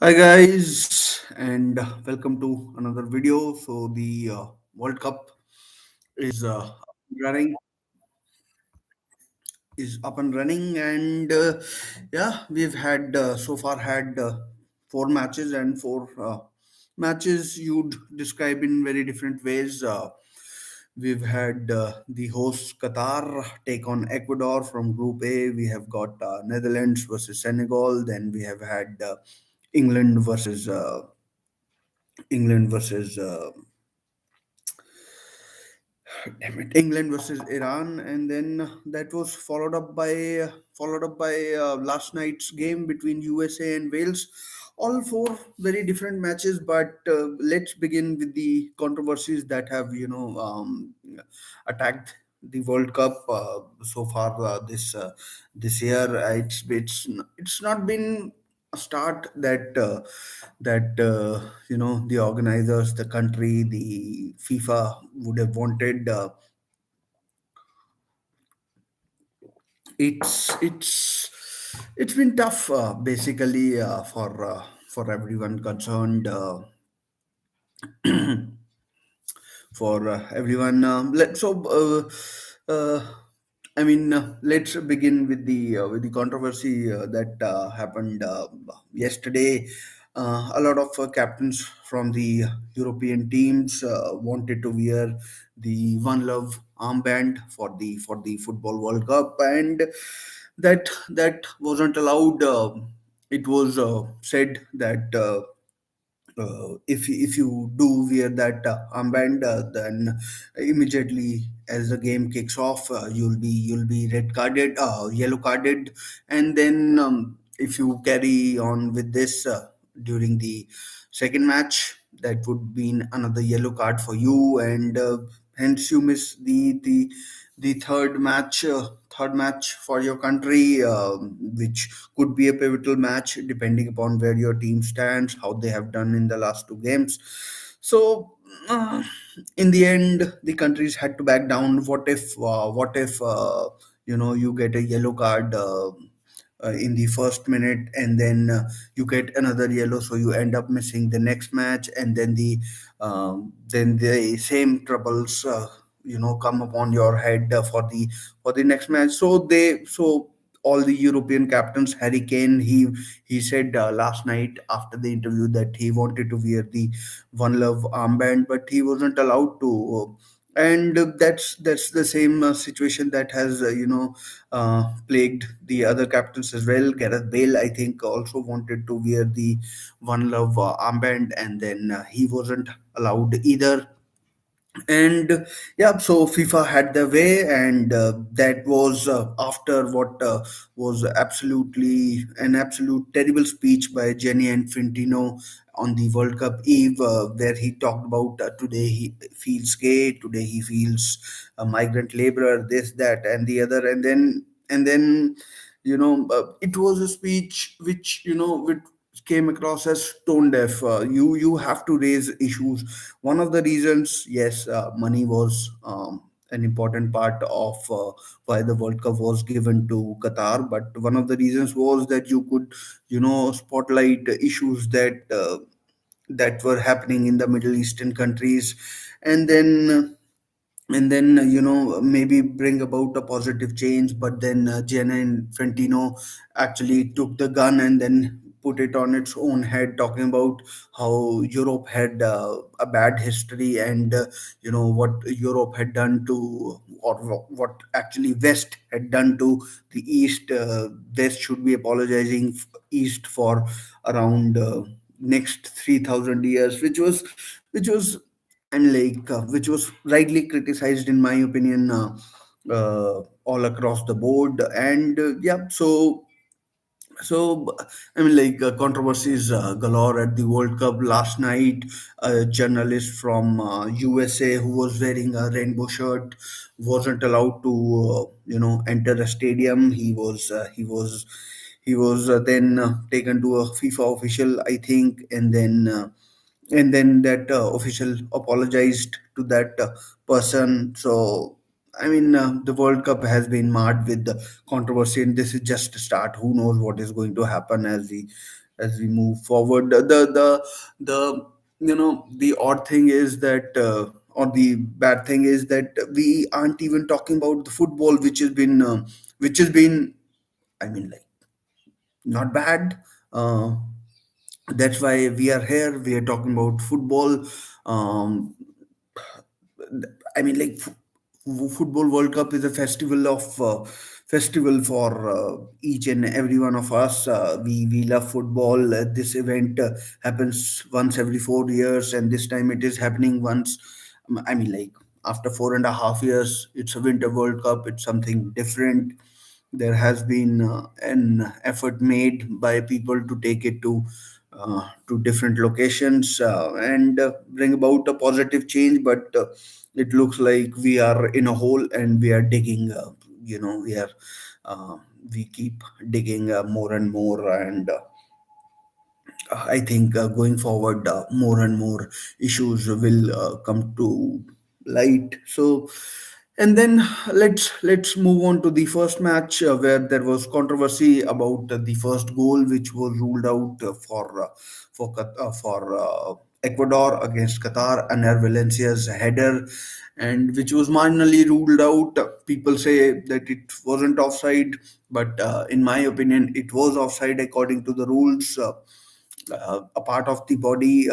Hi guys, and welcome to another video. So the World Cup is running, is up and running, and yeah, we've had so far had four matches and four matches you'd describe in very different ways. We've had the host Qatar take on Ecuador from Group A. We have got Netherlands versus Senegal. Then we have had England versus England versus damn it, England versus Iran, and then that was followed up by last night's game between USA and Wales. All four very different matches, but let's begin with the controversies that have attacked the World Cup so far this year. It's not been a start that the organizers, the country, the FIFA would have wanted. It's been tough, basically, for everyone concerned. For everyone. Uh, let's begin with the controversy that happened yesterday. A lot of captains from the European teams wanted to wear the One Love armband for the Football World Cup, and that wasn't allowed. It was said that. If you do wear that armband, then immediately as the game kicks off, you'll be red carded, yellow carded, and then if you carry on with this during the second match, that would mean another yellow card for you, and hence you miss the third match for your country, which could be a pivotal match depending upon where your team stands, how they have done in the last two games. So, in the end, the countries had to back down. What if you get a yellow card in the first minute, and then you get another yellow, so you end up missing the next match, and then the same troubles come upon your head for the next match. So all the European captains, Harry Kane, he said last night after the interview that he wanted to wear the One Love armband, but he wasn't allowed to. And that's the same situation that has plagued the other captains as well. Gareth Bale, I think, also wanted to wear the One Love armband, and then he wasn't allowed either. And yeah, so FIFA had their way, and that was after what was absolutely an absolute terrible speech by Gianni Infantino on the World Cup Eve, where he talked about today he feels gay, today he feels a migrant laborer, this, that, and the other, and then it was a speech which came across as tone deaf. You have to raise issues. One of the reasons, yes, money was an important part of why the World Cup was given to Qatar, but one of the reasons was that you could spotlight issues that were happening in the Middle Eastern countries, and then maybe bring about a positive change. But then Gianna Infantino actually took the gun and then put it on its own head, talking about how Europe had a bad history, and what Europe had done to, or what actually West had done to the East. West should be apologizing East for around next 3,000 years, which was which was rightly criticized in my opinion, all across the board. And yeah, so controversies galore at the World Cup last night. A journalist from USA who was wearing a rainbow shirt wasn't allowed to enter a stadium. He was then taken to a FIFA official, I think, and then that official apologized to that person. So the World Cup has been marred with the controversy, and this is just a start. Who knows what is going to happen as we move forward. The the odd thing is that, or the bad thing is that we aren't even talking about the football, which has been, I mean, like, not bad. Uh, that's why we are here. We are talking about football. Um, I mean, like, football World Cup is a festival for each and every one of us. We love football. This event happens once every 4 years, and this time it is happening once. I mean, like, after 4.5 years, it's a Winter World Cup. It's something different. There has been an effort made by people to take it to different locations and bring about a positive change, but it looks like we are in a hole and we are digging. We are uh, we keep digging more and more, and I think going forward, more and more issues will come to light. So, and then let's move on to the first match, where there was controversy about the first goal, which was ruled out for Ecuador against Qatar, Anar Valencia's header, and which was marginally ruled out. People say that it wasn't offside, but in my opinion, it was offside according to the rules. A part of the body,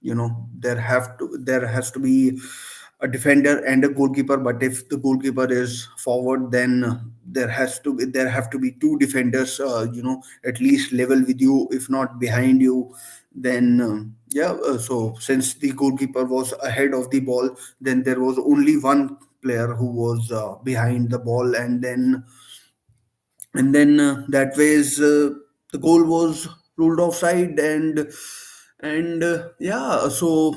there has to be a defender and a goalkeeper, but if the goalkeeper is forward, then there have to be two defenders, at least level with you, if not behind you. Then so since the goalkeeper was ahead of the ball, then there was only one player who was behind the ball, and then that ways the goal was ruled offside, and so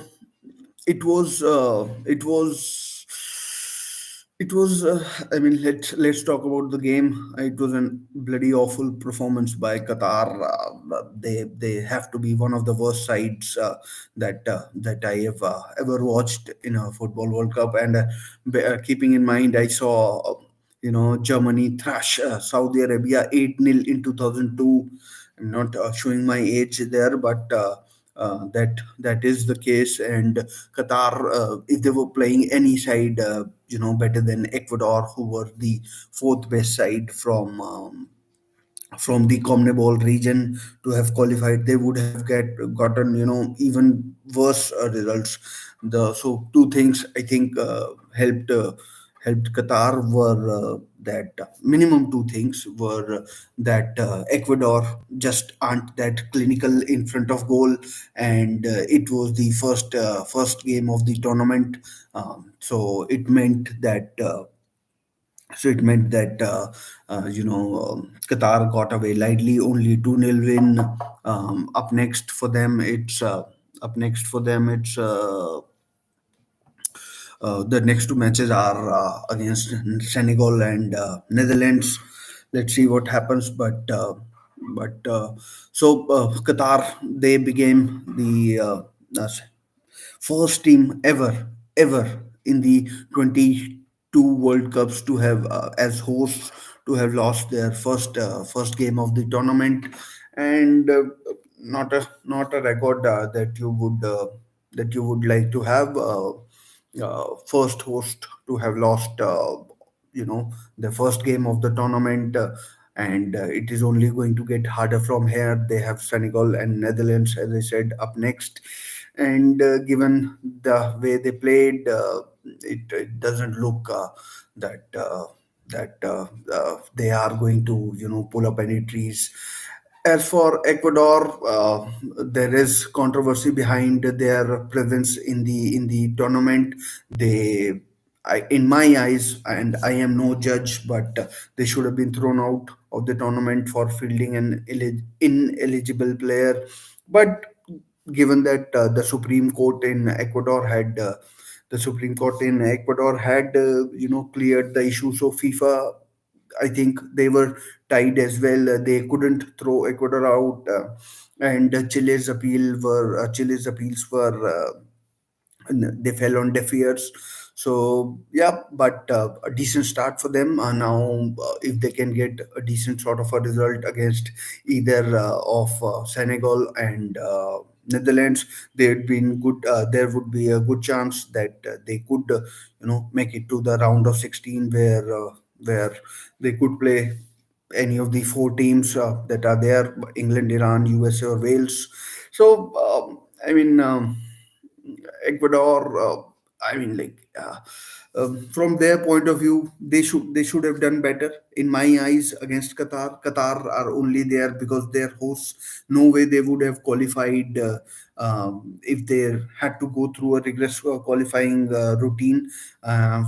it was I mean, let's talk about the game. It was a bloody awful performance by Qatar. They have to be one of the worst sides that I have ever watched in a football World Cup. And keeping in mind, I saw Germany thrash Saudi Arabia 8-0 in 2002. I'm not showing my age there, but that is the case. And Qatar, if they were playing any side, better than Ecuador, who were the fourth best side from the CONMEBOL region to have qualified, they would have gotten even worse results. The So two things I think helped Qatar were that minimum two things were that Ecuador just aren't that clinical in front of goal, and it was the first game of the tournament. So it meant that. Qatar got away lightly, only 2-0 win. Up next for them. It's The next two matches are against Senegal and Netherlands. Let's see what happens. But Qatar, they became the first team ever in the 22 World Cups to have, as hosts, to have lost their first game of the tournament. And not a record that you would like to have. First host to have lost the first game of the tournament, and it is only going to get harder from here. They have Senegal and Netherlands, as I said, up next. And given the way they played, it doesn't look that they are going to pull up any trees. As for Ecuador, there is controversy behind their presence in the tournament. In my eyes, and I am no judge, but they should have been thrown out of the tournament for fielding an ineligible player. But given that the Supreme Court in Ecuador had cleared the issue, so FIFA, I think they were tied as well. They couldn't throw Ecuador out, and Chile's appeals were they fell on deaf ears. So yeah, but a decent start for them. Now, if they can get a decent sort of a result against either of Senegal and Netherlands, they'd been good. There would be a good chance that they could, make it to the round of 16, where they could play any of the four teams that are there: England, Iran, USA, or Wales. So I mean. Ecuador. I mean, from their point of view, they should have done better in my eyes against Qatar. Qatar are only there because they're hosts. No way they would have qualified if they had to go through a rigorous qualifying routine.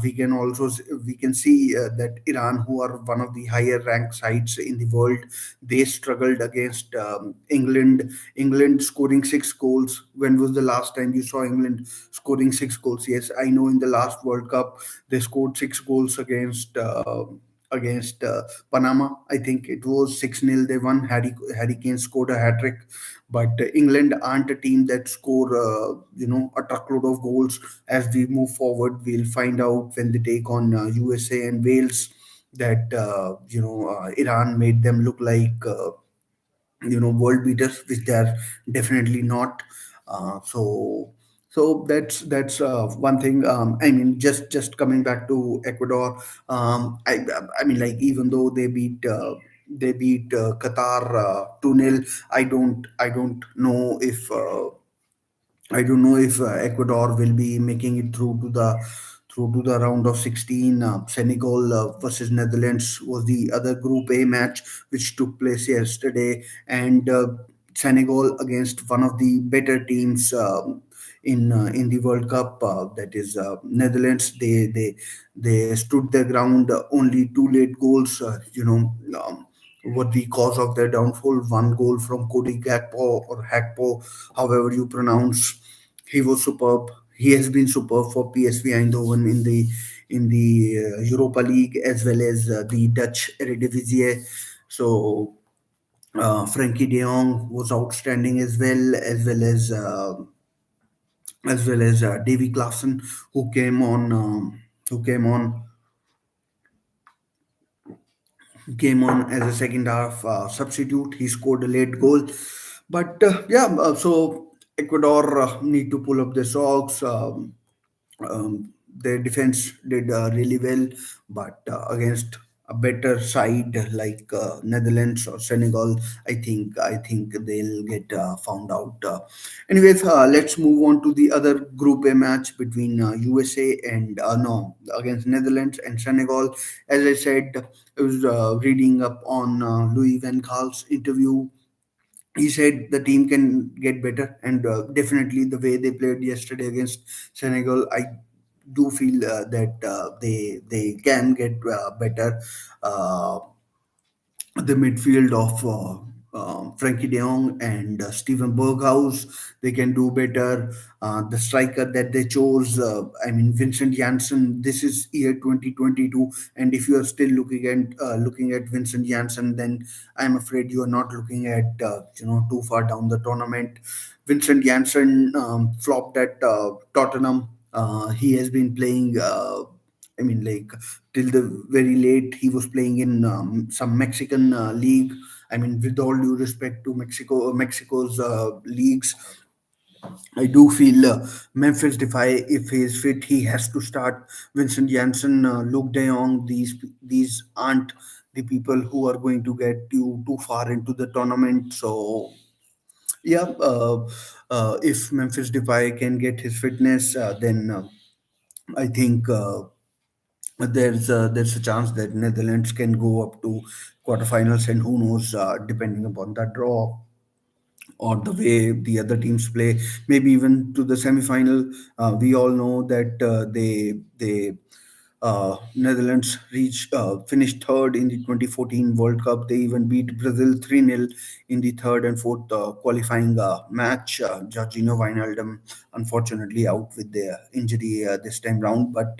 We can see that Iran, who are one of the higher ranked sides in the world, they struggled against England. England scoring 6 goals. When was the last time you saw England scoring 6 goals? Yes, I know in the last World Cup they scored 6 goals against Panama. I think it was 6-0. They won. Harry Kane scored a hat trick. But England aren't a team that score a truckload of goals. As we move forward, we'll find out when they take on USA and Wales that Iran made them look like world beaters, which they are definitely not. So that's one thing. I mean, just coming back to Ecuador. I mean, like, even though they beat Qatar 2-0, I don't know if Ecuador will be making it through to the round of 16. Senegal versus Netherlands was the other Group A match which took place yesterday, and Senegal against one of the better teams in the World Cup, that is Netherlands. They stood their ground. Only two late goals. What the cause of their downfall? One goal from Cody Gakpo, or Hakpo, however you pronounce. He was superb. He has been superb for PSV Eindhoven in the Europa League, as well as the Dutch Eredivisie. So Frankie De Jong was outstanding as well as Davy Klaassen, who came on as a second half substitute. He scored a late goal, but yeah. So Ecuador need to pull up their socks. Their defense did really well, but against a better side like Netherlands or Senegal, I think they'll get found out. Anyways, let's move on to the other Group A match between USA and no, against Netherlands and Senegal. As I said, I was reading up on Louis Van Gaal's interview. He said the team can get better, and definitely the way they played yesterday against Senegal, I do feel that they can get better. Uh, the midfield of Frankie De Jong and Steven Berghaus, they can do better. The striker that they chose, I mean, Vincent Janssen. This is year 2022, and if you are still looking at Vincent Janssen, then I'm afraid you are not looking at too far down the tournament. Vincent Janssen flopped at Tottenham. He has been playing. I mean, like, till the very late, he was playing in some Mexican league. I mean, with all due respect to Mexico's leagues, I do feel Memphis Defy, if he is fit, he has to start. Vincent Janssen, Luke De Jong, these aren't the people who are going to get you too far into the tournament. So yeah, if Memphis Defy can get his fitness, then I think there's a chance that Netherlands can go up to quarterfinals, and who knows, depending upon that draw or the way the other teams play, maybe even to the semi-final. We all know that Netherlands finished third in the 2014 World Cup. They even beat Brazil 3-0 in the third and fourth qualifying match. Jorginho Wijnaldum, unfortunately, out with the injury this time round. But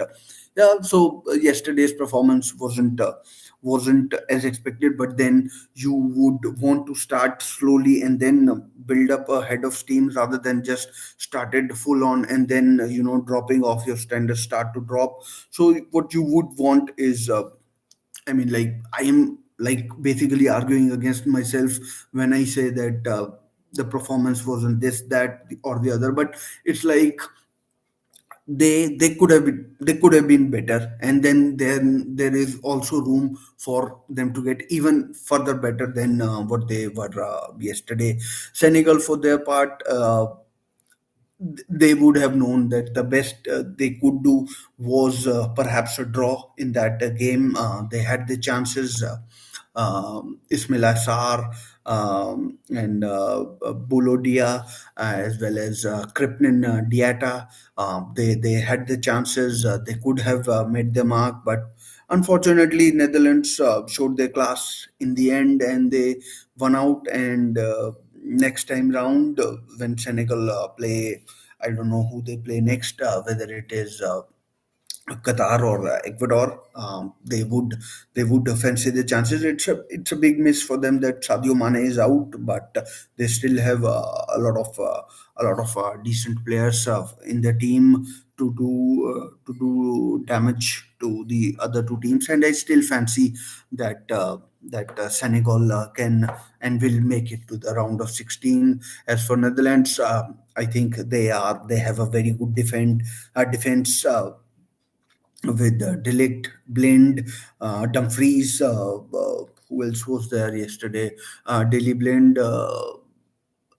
Yeah, so yesterday's performance wasn't as expected, but then you would want to start slowly and then build up a head of steam rather than just started full on and then dropping off. Your standards start to drop. So what you would want is, I mean, like, I am like basically arguing against myself when I say that the performance wasn't this, that, or the other. But it's like they could have been better, and then there is also room for them to get even further better than what they were yesterday. Senegal, for their part, they would have known that the best they could do was perhaps a draw in that game. They had the chances. Ismail Assar and Bolodia, as well as Kripnin Diata. They had the chances. They could have made the mark, but unfortunately, Netherlands showed their class in the end, and they won out. And next time round, when Senegal play, I don't know who they play next, whether it is Qatar or Ecuador. They would fancy the chances. It's a big miss for them that Sadio Mane is out, but they still have a lot of decent players in the team to do damage to the other two teams, and I still fancy that Senegal can and will make it to the round of 16. As for Netherlands, I think they have a very good defense. With Delict, Blind, Dumfries. Who else was there yesterday? Daily Blind,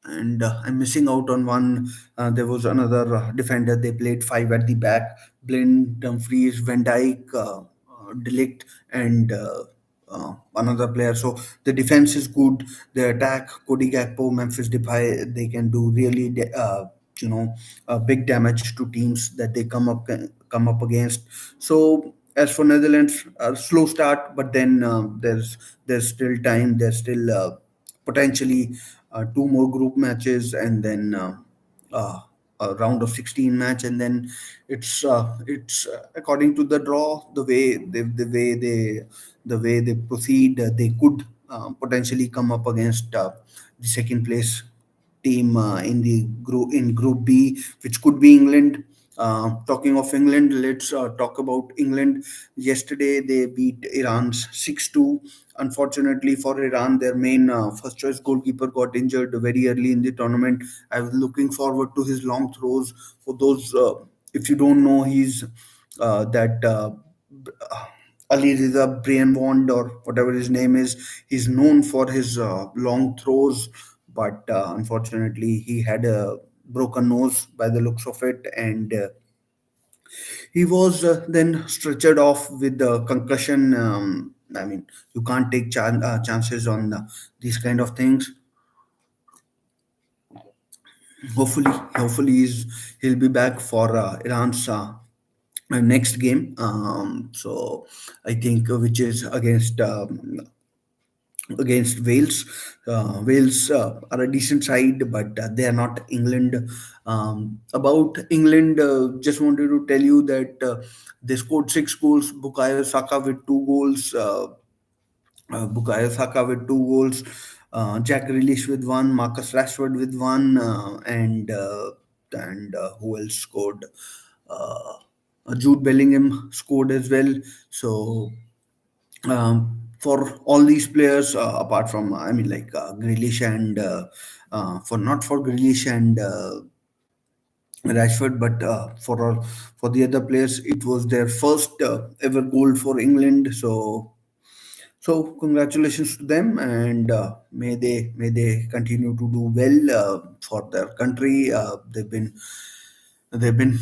and I'm missing out on one. There was another defender. They played five at the back: Blind, Dumfries, Van Dijk, Delict, and another player. So the defense is good. The attack, Cody Gakpo, Memphis Depay, they can do really you know big damage to teams that they come up against. So as for Netherlands, a slow start, but then there's still time. There's still potentially two more group matches, and then uh, a round of 16 match, and then it's according to the draw, the way they proceed, they could potentially come up against the second place team in Group B, which could be England. Talking of England, let's talk about England. Yesterday, they beat Iran's 6-2. Unfortunately for Iran, their main first choice goalkeeper got injured very early in the tournament. I was looking forward to his long throws. For those, if you don't know, he's that. Ali Riza Brian Bond, or whatever his name is, he's known for his long throws, but unfortunately he had a broken nose by the looks of it, and he was then stretchered off with the concussion. I mean, you can't take chances on these kind of things. Hopefully he'll be back for Iran's next game. So I think which is against Wales. Wales are a decent side, but they are not England. About England, just wanted to tell you that they scored 6 goals. Bukayo Saka with 2 goals. Jack Grealish with one. Marcus Rashford with one. And who else scored? Uh, Jude Bellingham scored as well. So for all these players, apart from I mean like Grealish and for not for Grealish and Rashford, but for the other players, it was their first ever goal for England. So congratulations to them, and may they continue to do well for their country. They've been,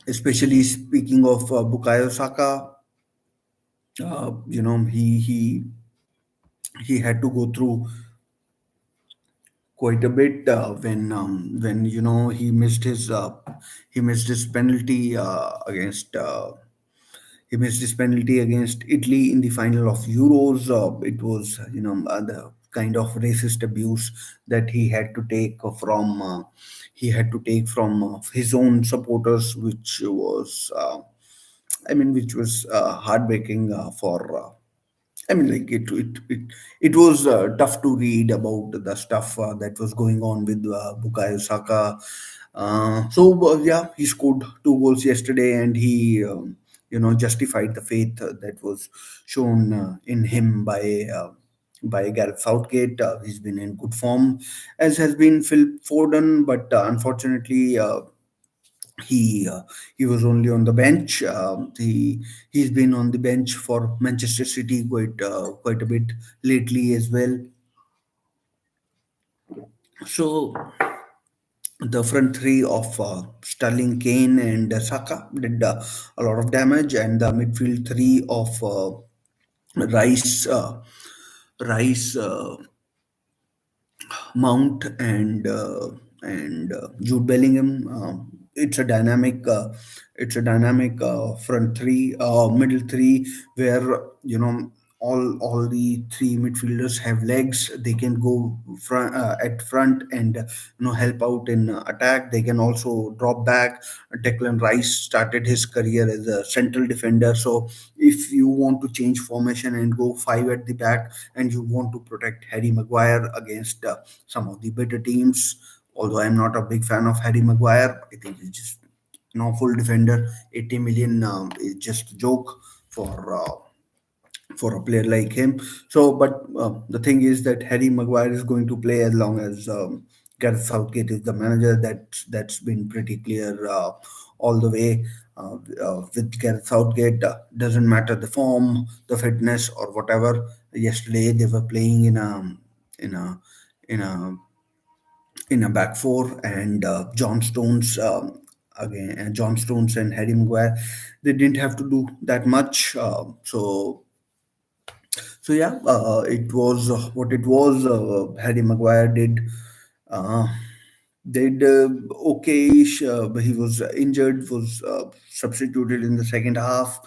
especially speaking of Bukayo Saka. He had to go through quite a bit when he missed his penalty against Italy in the final of Euros. It was the kind of racist abuse that he had to take from his own supporters, which was I mean, which was heartbreaking for. I mean, like it was tough to read about the stuff that was going on with Bukayo Saka. Yeah, he scored two goals yesterday, and he, justified the faith that was shown in him by Gareth Southgate. He's been in good form, as has been Phil Foden, but unfortunately, he was only on the bench. He's been on the bench for Manchester City quite a bit lately as well. So the front three of Sterling, Kane, and Saka did a lot of damage, and the midfield three of Rice, Rice, Mount, and Jude Bellingham. It's a dynamic front three, middle three, where all the three midfielders have legs. They can go at front and help out in attack. They can also drop back. Declan Rice started his career as a central defender, so if you want to change formation and go five at the back, and you want to protect Harry Maguire against some of the better teams. Although I'm not a big fan of Harry Maguire, I think he's just an awful defender. 80 million is just a joke for uh, for a player like him. So, but the thing is that Harry Maguire is going to play as long as Gareth Southgate is the manager. That's been pretty clear all the way. With Gareth Southgate, doesn't matter the form, the fitness, or whatever. Yesterday they were playing in a in a in a back four, and John Stones again, and John Stones and Harry Maguire, they didn't have to do that much. So yeah, it was what it was. Harry Maguire uh, did okay-ish. But he was injured, was substituted in the second half.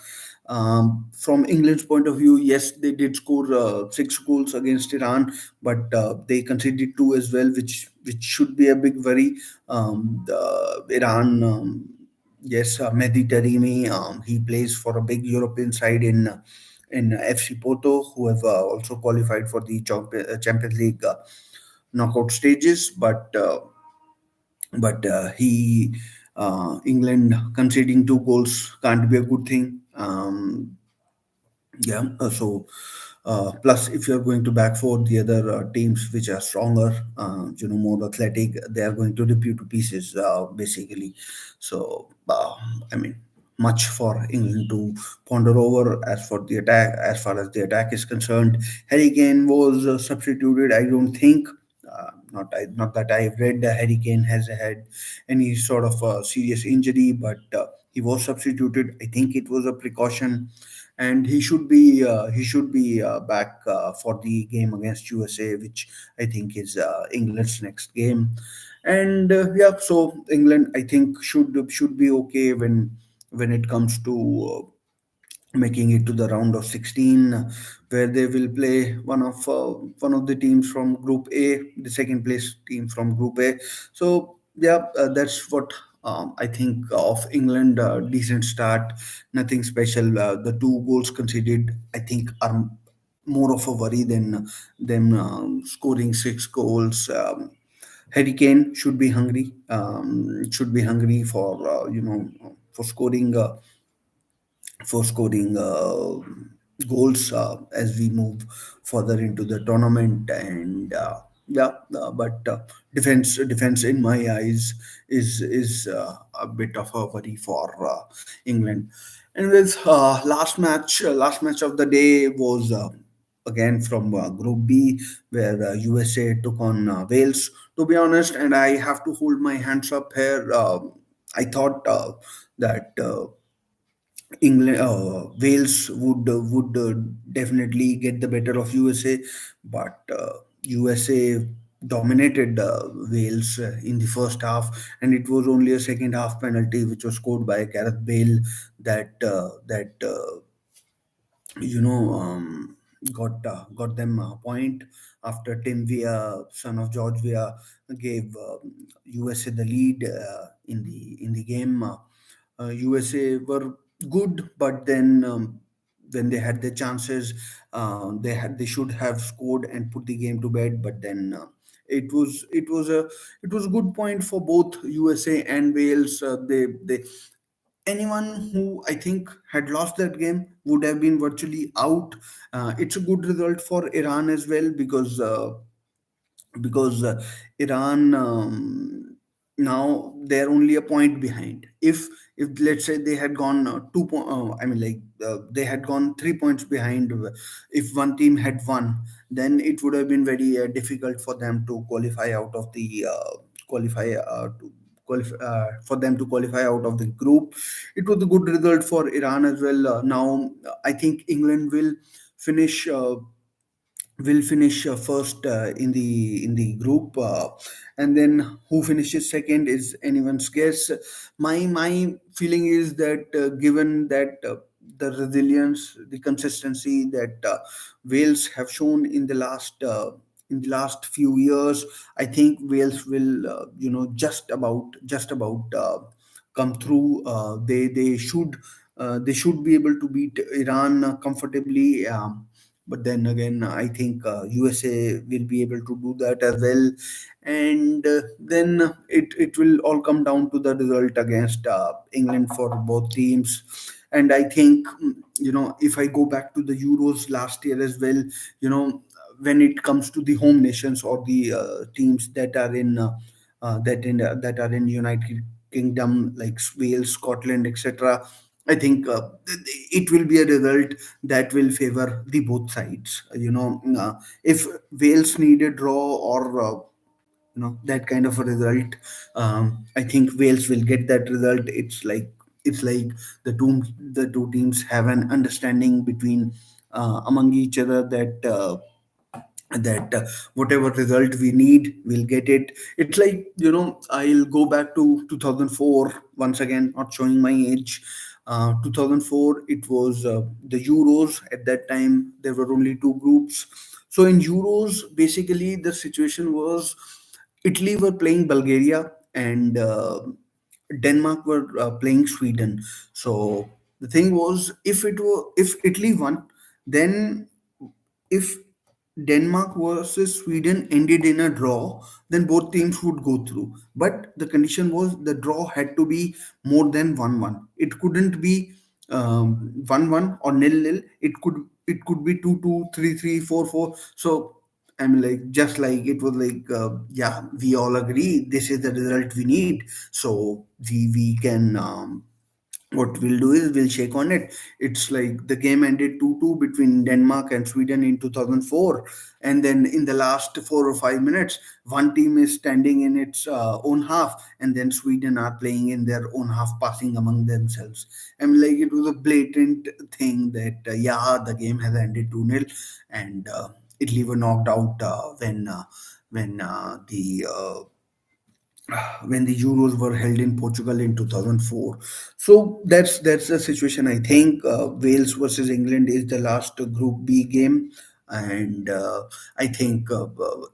From England's point of view, yes, they did score six goals against Iran, but they conceded two as well, which should be a big worry. Iran. Yes, Mehdi Taremi. He plays for a big European side in FC Porto, who have also qualified for the Champions League knockout stages. But he England conceding two goals can't be a good thing. Yeah. Plus, if you're going to back four the other teams which are stronger, more athletic, they are going to rip you to pieces, basically. So, I mean, much for England to ponder over as for the attack. As far as the attack is concerned, Harry Kane was substituted. I don't think. Not that I've read Harry Kane has had any sort of serious injury, but he was substituted. I think it was a precaution, and he should be back for the game against USA, which I think is England's next game. And yeah, so England, I think, should be okay when it comes to making it to the round of 16, where they will play one of the teams from Group A, the second place team from Group A. So yeah, that's what I think of England. Decent start, nothing special. The two goals conceded, I think, are more of a worry than them scoring six goals. Harry Kane should be hungry for scoring. Goals as we move further into the tournament. And yeah, but defense in my eyes is a bit of a worry for England. And with last match of the day was again from Group B, where USA took on Wales. To be honest, and I have to hold my hands up here, I thought that England, Wales would definitely get the better of USA, but USA dominated Wales in the first half, and it was only a second half penalty which was scored by Gareth Bale that got them a point after Tim Villa, son of George Villa, gave USA the lead in the game. USA were good, but then when they had their chances, they should have scored and put the game to bed. But then it was a good point for both USA and Wales. They anyone who I think had lost that game would have been virtually out. It's a good result for Iran as well, because Iran, now they're only a point behind. If let's say they had gone I mean, like, they had gone 3 points behind. If one team had won, then it would have been very difficult for them to qualify out of the qualify to for them to qualify out of the group. It was a good result for Iran as well. Now I think England finish. Will finish first in the group, and then who finishes second is anyone's guess. My feeling is that given that the resilience, the consistency that Wales have shown in the last few years, I think Wales will just about come through. They should be able to beat Iran comfortably. But then again, I think USA will be able to do that as well. And then it will all come down to the result against England for both teams. And I think, if I go back to the Euros last year as well, when it comes to the home nations or the teams that are in United Kingdom, like Wales, Scotland, etc., I think it will be a result that will favor the both sides. If Wales need a draw or that kind of a result, I think Wales will get that result. It's like the two teams have an understanding between among each other, that whatever result we need, we'll get it. It's like, I'll go back to 2004 once again, not showing my age. 2004, it was the Euros. At that time, there were only two groups. So in Euros, basically the situation was Italy were playing Bulgaria, and Denmark were playing Sweden. So the thing was, if Italy won, then if Denmark versus Sweden ended in a draw, then both teams would go through. But the condition was the draw had to be more than 1-1. It couldn't be 1-1 or nil-nil. It could be 2-2, 3-3, 4-4. So I mean, like, just like it was like, yeah, we all agree this is the result we need. So we can. What we'll do is we'll shake on it. It's like the game ended 2-2 between Denmark and Sweden in 2004. And then in the last 4 or 5 minutes, one team is standing in its own half, and then Sweden are playing in their own half, passing among themselves. I mean, like, it was a blatant thing that, yeah, the game has ended 2-0, and Italy were knocked out when the Euros were held in Portugal in 2004. So that's the situation. I think Wales versus England is the last Group B game, and I think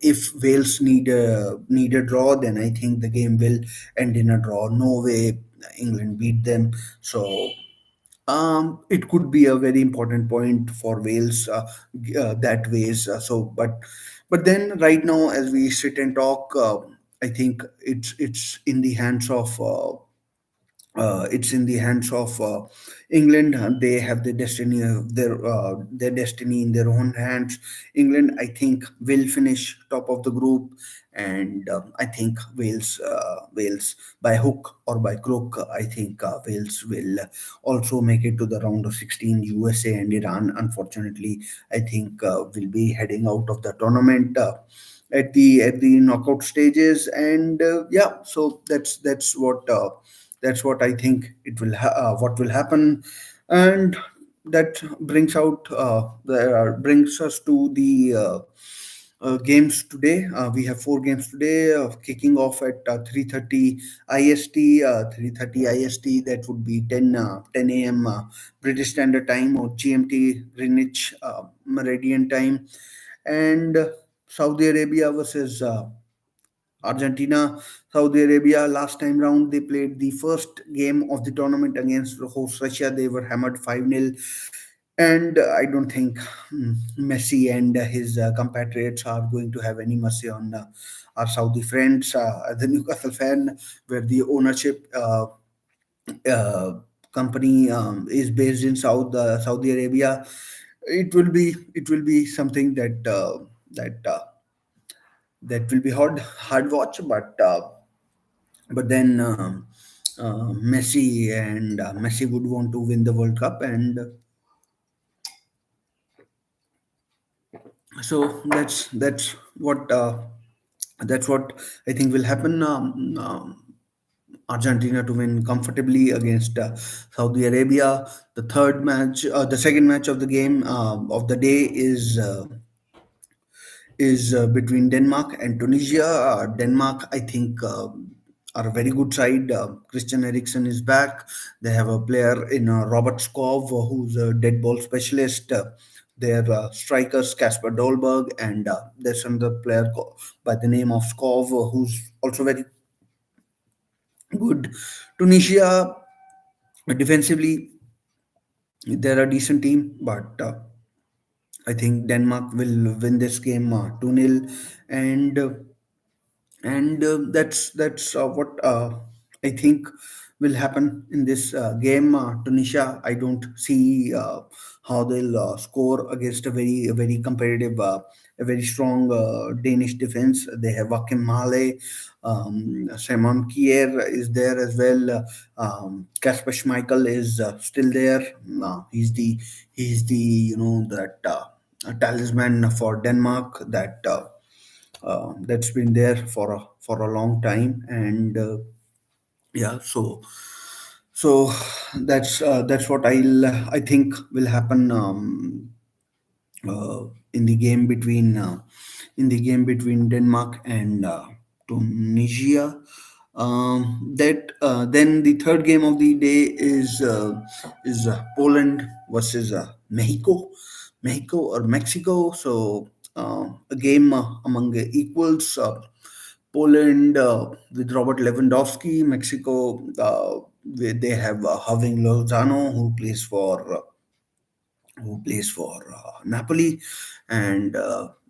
if Wales need a draw, then I think the game will end in a draw. No way England beat them. So it could be a very important point for Wales that ways. But then right now, as we sit and talk, I think it's in the hands of England. They have the destiny of their destiny in their own hands. England, I think, will finish top of the group, and I think Wales by hook or by crook. I think Wales will also make it to the round of 16. USA and Iran, unfortunately, I think will be heading out of the tournament. At the knockout stages, and yeah, so that's what I think what will happen. And that brings us to the games today. We have four games today, kicking off at 3:30 IST. 3:30 IST, that would be 10 a.m. British Standard Time, or GMT, Greenwich Meridian Time, and Saudi Arabia versus Argentina, Saudi Arabia, last time round, they played the first game of the tournament against host Russia. They were hammered 5-0. And I don't think Messi and his compatriots are going to have any mercy on our Saudi friends. As a Newcastle fan, where the ownership uh, company is based in Saudi Arabia, it will be something that will be hard watch, but then Messi would want to win the World Cup, and so that's what I think will happen. Argentina to win comfortably against Saudi Arabia. The second match of the game of the day is between Denmark and Tunisia. Denmark, I think, are a very good side. Christian Eriksen is back. They have a player in Robert Skov, who's a dead ball specialist. Their strikers, Kasper Dolberg, and there's another player by the name of Skov, who's also very good. Tunisia, defensively, they're a decent team, but I think Denmark will win this game 2-0. And that's what I think will happen in this game. Tunisia, I don't see how they'll score against a very competitive, a very strong Danish defense. They have Joachim Male, Simon Kier is there as well. Kasper Schmeichel is still there. He's the that talisman for Denmark that's been there for a long time, and yeah, so that's what I think will happen uh, in the game between Denmark and Tunisia. That Then the third game of the day is Poland versus Mexico or Mexico. So a game among equals. Poland with Robert Lewandowski. Mexico, they have Having Lozano, who plays for Napoli, and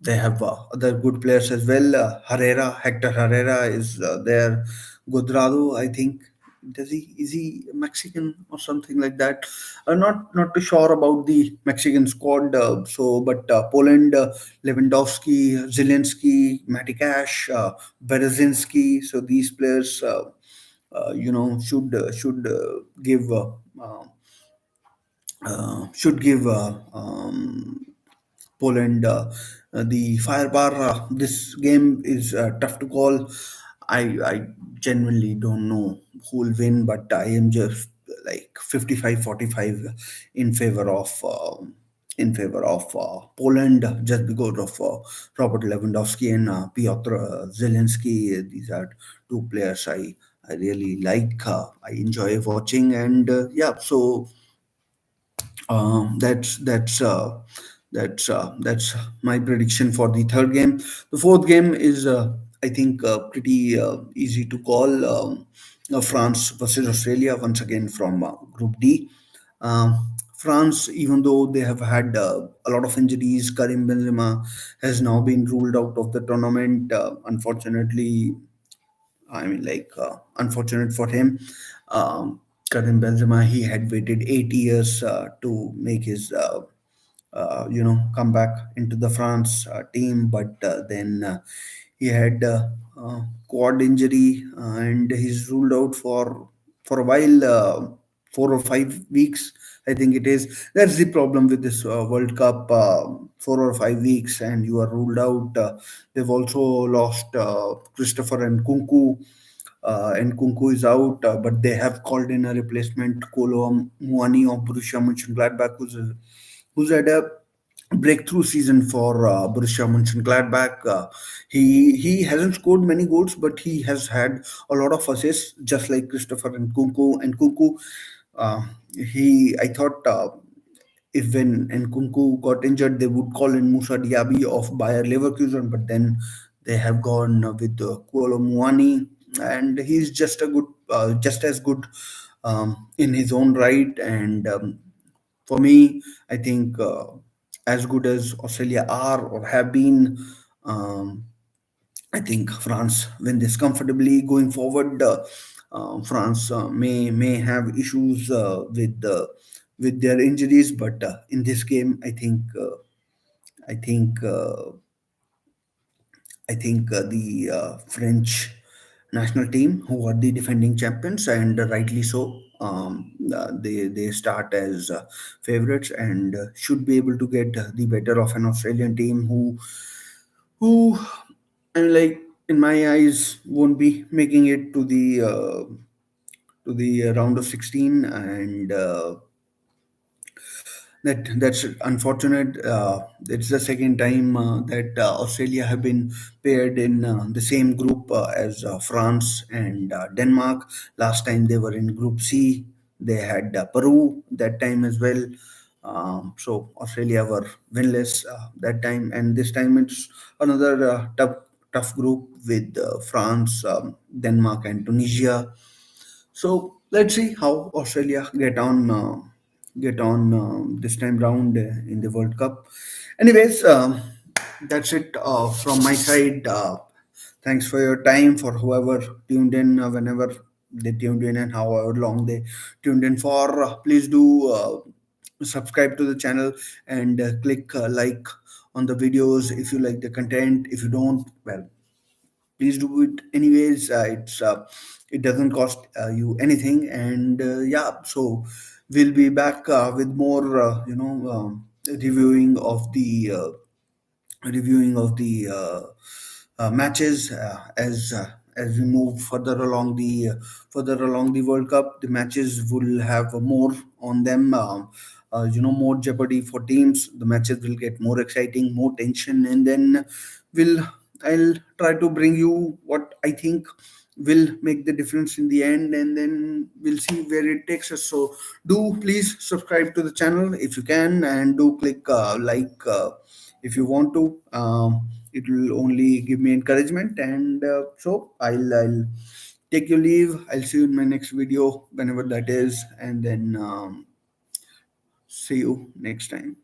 they have other good players as well. Hector Herrera is there. Guadrado, I think, is he Mexican or something like that? Not too sure about the Mexican squad. But Poland, Lewandowski, Zelensky, Matikash, Berezinski. So these players, should give Poland the firepower. This game is tough to call. I genuinely don't know who will win, but I am just like 55-45 in favor of Poland, just because of Robert Lewandowski and Piotr Zelensky. These are two players I really like. I enjoy watching, and yeah, so that's my prediction for the third game. The fourth game is, I think, pretty easy to call. France versus Australia, once again from Group D. France, even though they have had a lot of injuries, Karim Benzema has now been ruled out of the tournament. Unfortunately, I mean, like, unfortunate for him. Karim Benzema, he had waited 8 years to make his, come back into the France team, but then he had quad injury, and he's ruled out for a while, 4 or 5 weeks. I think it is. That's the problem with this World Cup. 4 or 5 weeks, and you are ruled out. They've also lost Christopher and Kunku. And Kunku is out, but they have called in a replacement, Kolo Muani of Borussia Mönchengladbach, who's had a breakthrough season for Borussia Mönchengladbach. He hasn't scored many goals, but he has had a lot of assists, just like Christopher and Kunku. And Kunku, I thought, if when Nkunku got injured, they would call in Musa Diaby of Bayer Leverkusen, but then They have gone with Kolo Muani, and he's just a good, just as good in his own right. And for me, I think as good as Australia are or have been, um, I think France win this comfortably going forward. France may have issues with their injuries, but in this game, I think. The French national team, who are the defending champions, and rightly so. They start as favorites and should be able to get the better of an Australian team who and like in my eyes won't be making it to the round of 16, and that's unfortunate. It's the second time that Australia have been paired in the same group as France and Denmark. Last time they were in Group C. They had Peru that time as well. So Australia were winless that time, and this time it's another tough group with France, Denmark, and Tunisia. So let's see how Australia get on this time round in the World Cup. Anyways, that's it from my side. Thanks for your time, for whoever tuned in, whenever they tuned in and however long they tuned in for. Please do subscribe to the channel and click like on the videos if you like the content. If you don't, well, please do it anyways. It doesn't cost you anything, and yeah, so we'll be back with more reviewing of the matches as we move further along the World Cup. The matches will have more on them. More jeopardy for teams. The matches will get more exciting, more tension, and then will I'll try to bring you what I think will make the difference in the end, and then we'll see where it takes us. So do please subscribe to the channel if you can, and do click like if you want to. It will only give me encouragement, and so I'll take your leave. I'll see you in my next video whenever that is, and then see you next time.